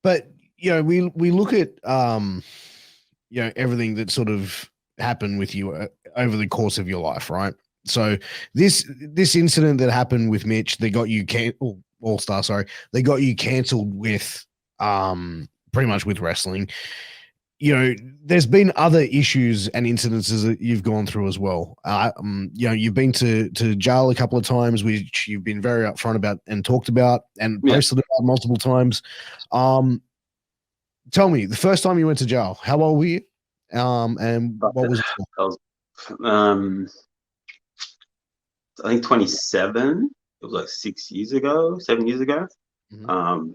But we look at everything that sort of happened with you over the course of your life, right? So this incident that happened with Mitch, they got you All Star, sorry, they got you cancelled with pretty much with wrestling. There's been other issues and incidences that you've gone through as well. You've been to jail a couple of times, which you've been very upfront about and talked about and posted about multiple times. Tell me, the first time you went to jail, how old were you? And what was it for? I was, I think 27. It was like 7 years ago. Mm-hmm.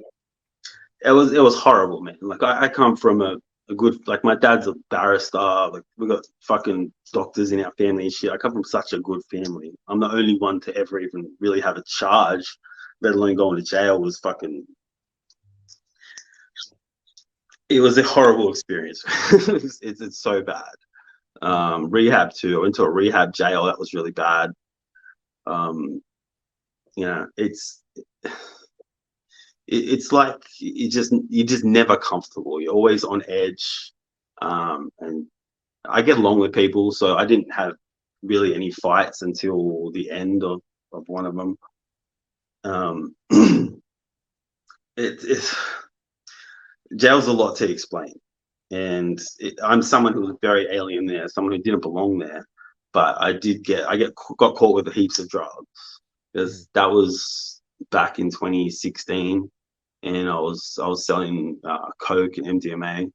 It was horrible, man. Like I come from a good, like my dad's a barrister. Like we got fucking doctors in our family and shit. I come from such a good family. I'm the only one to ever even really have a charge, let alone going to jail. Was fucking. It was a horrible experience. It's so bad. Rehab too. I went to a rehab jail. That was really bad. It's like you're just never comfortable. You're always on edge. And I get along with people, so I didn't have really any fights until the end of one of them. It's jail's a lot to explain, and I'm someone who was very alien there, someone who didn't belong there, but I got caught with heaps of drugs because that was back in 2016, and I was selling coke and MDMA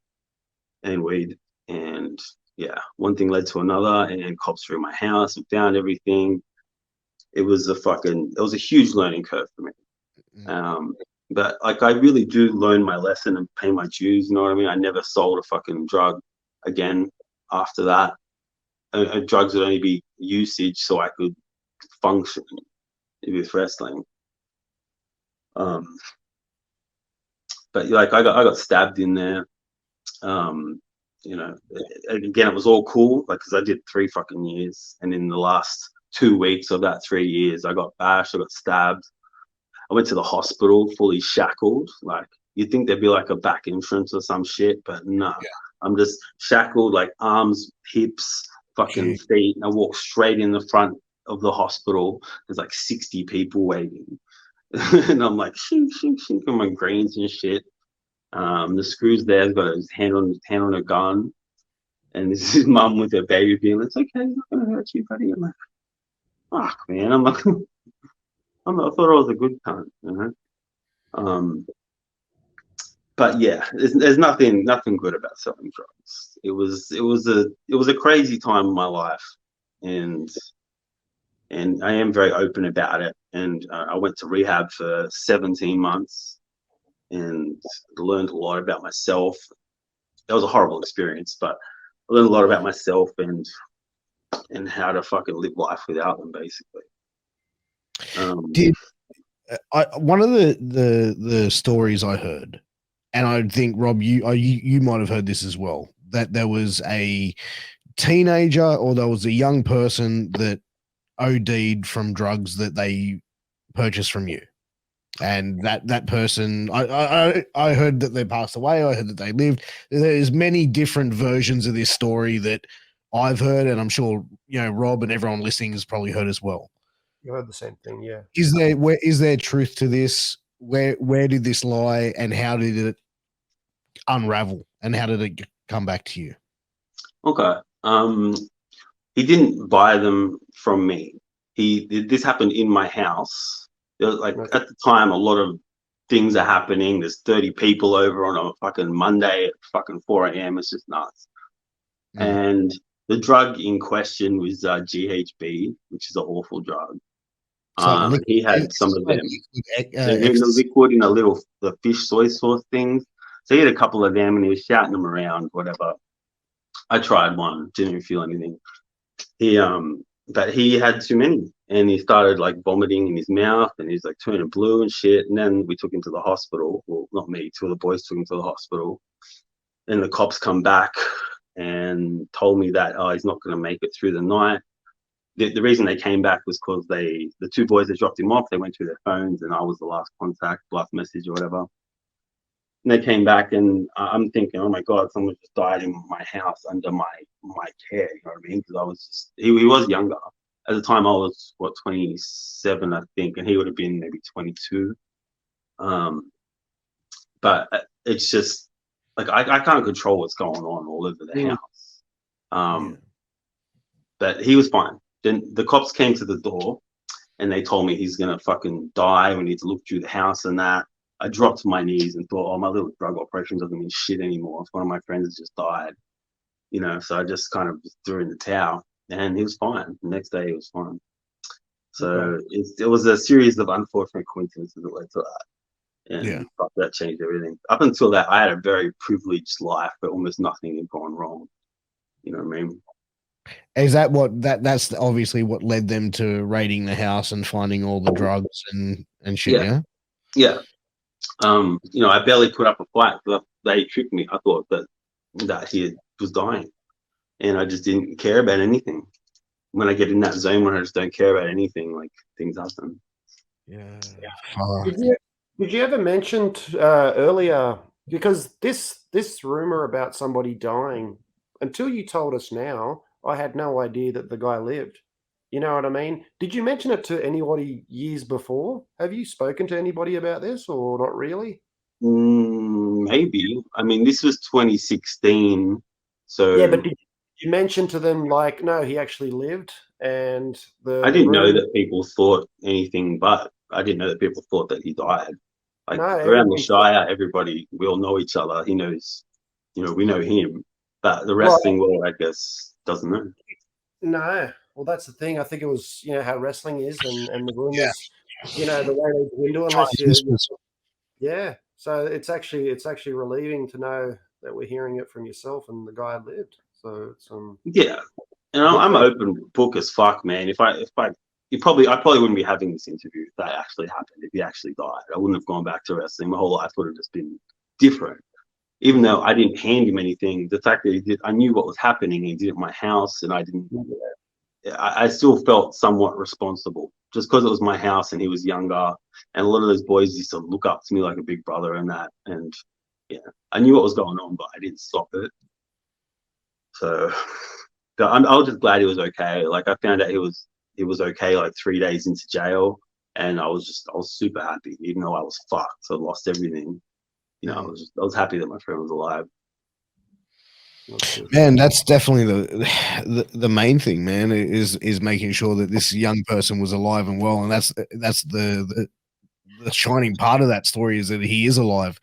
and weed, and yeah, one thing led to another, and cops were in my house and found everything. It was a huge learning curve for me. But like I really do learn my lesson and pay my dues. You know what I mean? I never sold a fucking drug again after that. Drugs would only be usage so I could function with wrestling. But like I got stabbed in there. Again, it was all cool, like because I did 3 fucking years, and in the last 2 weeks of that 3 years, I got bashed, I got stabbed. I went to the hospital fully shackled. Like you'd think there'd be like a back entrance or some shit, but no. Yeah. I'm just shackled, like arms, hips, fucking feet. And I walk straight in the front of the hospital. There's like 60 people waiting. And I'm like, shink, on my greens and shit. The screws there's got his hand on a gun. And this is his mum with her baby being like, it's okay, it's not gonna hurt you, buddy. I'm like, fuck, man. I'm like, I thought I was a good cunt, you know. But yeah, there's nothing good about selling drugs. It was a crazy time in my life, and I am very open about it. And I went to rehab for 17 months and learned a lot about myself. That was a horrible experience, but I learned a lot about myself and how to fucking live life without them, basically. One of the stories I heard, and I think Rob, you might have heard this as well, that there was a teenager or there was a young person that OD'd from drugs that they purchased from you, and that person, I heard that they passed away. I heard that they lived. There's many different versions of this story that I've heard, and I'm sure Rob and everyone listening has probably heard as well. You heard the same thing, yeah. Is there truth to this? Where did this lie, and how did it unravel, and how did it come back to you? Okay. He didn't buy them from me. This happened in my house. There was, like, at the time, a lot of things are happening. There's 30 people over on a fucking Monday at fucking 4 a.m. It's just nuts. And the drug in question was GHB, which is an awful drug. He had some of them. In the liquid in the fish soy sauce things. So he had a couple of them, and he was shouting them around, whatever. I tried one, didn't feel anything. But he had too many, and he started like vomiting in his mouth, and he's like turning blue and shit. And then we took him to the hospital. Well, not me, 2 of the boys took him to the hospital. And the cops come back and told me that he's not going to make it through the night. The reason they came back was because the 2 boys that dropped him off, they went through their phones, and I was the last contact, last message or whatever. And they came back, and I'm thinking, oh my god, someone just died in my house under my care. You know what I mean? Because I was just he was younger at the time. I was 27, I think, and he would have been maybe 22. But it's just like I can't control what's going on all over the house. But he was fine. Then the cops came to the door, and they told me he's gonna fucking die. We need to look through the house and that. I dropped to my knees and thought, oh, my little drug operation doesn't mean shit anymore. If one of my friends has just died, you know, so I just kind of threw in the towel, and he was fine. The next day, he was fine. So it was a series of unfortunate coincidences that led to that. And that changed everything. Up until that, I had a very privileged life, but almost nothing had gone wrong. You know what I mean? Is that that's obviously what led them to raiding the house and finding all the drugs and shit? Yeah. You know, I barely put up a fight, but they tricked me. I thought that he was dying, and I just didn't care about anything. When I get in that zone where I just don't care about anything, like things happen. Yeah. Fuck. Did you ever mention earlier, because this rumor about somebody dying, until you told us now, I had no idea that the guy lived. You know what I mean? Did you mention it to anybody years before? Have you spoken to anybody about this, or not really? Maybe. I mean, this was 2016, so Yeah, but did you mention to them like, no, he actually lived, and I didn't know that people thought anything, but I didn't know that people thought that he died. Like around the Shire, everybody, we all know each other. He knows, you know, we know him, but the wrestling world, I guess, doesn't know. No. Well, that's the thing. I think it was, you know, how wrestling is, and the rumors, you know, the way they dwindle unless yeah. So it's actually relieving to know that we're hearing it from yourself and the guy lived. So it's yeah. And I'm open book as fuck, man. I probably wouldn't be having this interview if that actually happened. If he actually died, I wouldn't have gone back to wrestling. My whole life would have just been different. Even though I didn't hand him anything, the fact that he did, I knew what was happening. He did it at my house, and I didn't. I still felt somewhat responsible just because it was my house and he was younger, and a lot of those boys used to look up to me like a big brother and that. And yeah, I knew what was going on, but I didn't stop it. So I was just glad he was okay. Like I found out he was okay like 3 days into jail, and I was super happy, even though I was fucked. So I lost everything. You know, I was happy that my friend was alive. Man, that's definitely the main thing, man, is making sure that this young person was alive and well, and that's the shining part of that story is that he is alive.